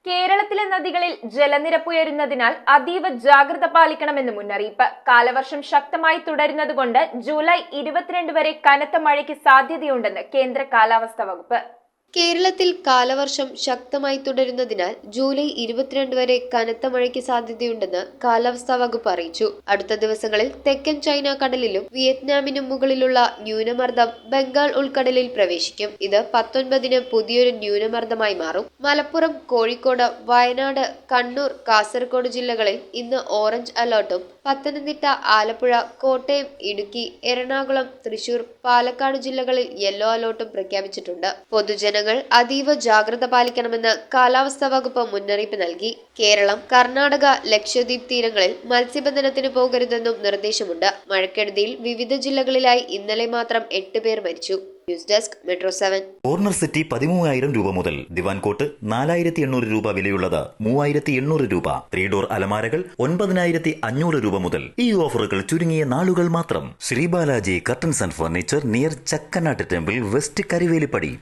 കേരളത്തിലെ നദികളിൽ ജലനിരപ്പ് ഉയരുന്നതിനാൽ അതീവ ജാഗ്രത പാലിക്കണമെന്ന് മുന്നറിയിപ്പ്. കാലവർഷം ശക്തമായി തുടരുന്നതുകൊണ്ട് ജൂലൈ 22 വരെ കനത്ത മഴയ്ക്ക് സാധ്യതയുണ്ടെന്ന് കേന്ദ്ര കാലാവസ്ഥാ വകുപ്പ്. കേരളത്തിൽ കാലവർഷം ശക്തമായി തുടരുന്നതിനാൽ ജൂലൈ 22 വരെ കനത്ത മഴയ്ക്ക് സാധ്യതയുണ്ടെന്ന് കാലാവസ്ഥാ വകുപ്പ് അറിയിച്ചു. അടുത്ത ദിവസങ്ങളിൽ തെക്കൻ ചൈന കടലിലും വിയറ്റ്നാമിനും മുകളിലുള്ള ന്യൂനമർദ്ദം ബംഗാൾ ഉൾക്കടലിൽ പ്രവേശിക്കും. ഇത് 19-ന് പുതിയൊരു ന്യൂനമർദ്ദമായി മാറും. മലപ്പുറം, കോഴിക്കോട്, വയനാട്, കണ്ണൂർ, കാസർഗോഡ് ജില്ലകളിൽ ഇന്ന് ഓറഞ്ച് അലർട്ടും പത്തനംതിട്ട, ആലപ്പുഴ, കോട്ടയം, ഇടുക്കി, എറണാകുളം, തൃശൂർ, പാലക്കാട് ജില്ലകളിൽ യെല്ലോ അലർട്ടും പ്രഖ്യാപിച്ചിട്ടുണ്ട്. പൊതുജനങ്ങൾ അതീവ ജാഗ്രത പാലിക്കണമെന്ന് കാലാവസ്ഥാ വകുപ്പ് മുന്നറിയിപ്പ് നൽകി. കേരളം, കർണാടക, ലക്ഷദ്വീപ് തീരങ്ങളിൽ മത്സ്യബന്ധനത്തിന് പോകരുതെന്നും നിർദ്ദേശമുണ്ട്. മഴക്കെടുതിയിൽ വിവിധ ജില്ലകളിലായി ഇന്നലെ മാത്രം 8 പേർ മരിച്ചു. News desk metro 7. Corner city 13,000 രൂപ മുതൽ, ദിവാൻ കോട്ട് 4,800 രൂപ വിലയുള്ളത് 3,800 രൂപ, 3 ഡോർ അലമാരകൾ 9,500 രൂപ മുതൽ. ഈ ഓഫറുകൾ ചുരുങ്ങിയ നാളുകൾ മാത്രം. Shri Balaji curtains and furniture, near Chakkanat temple, west Karivelippady.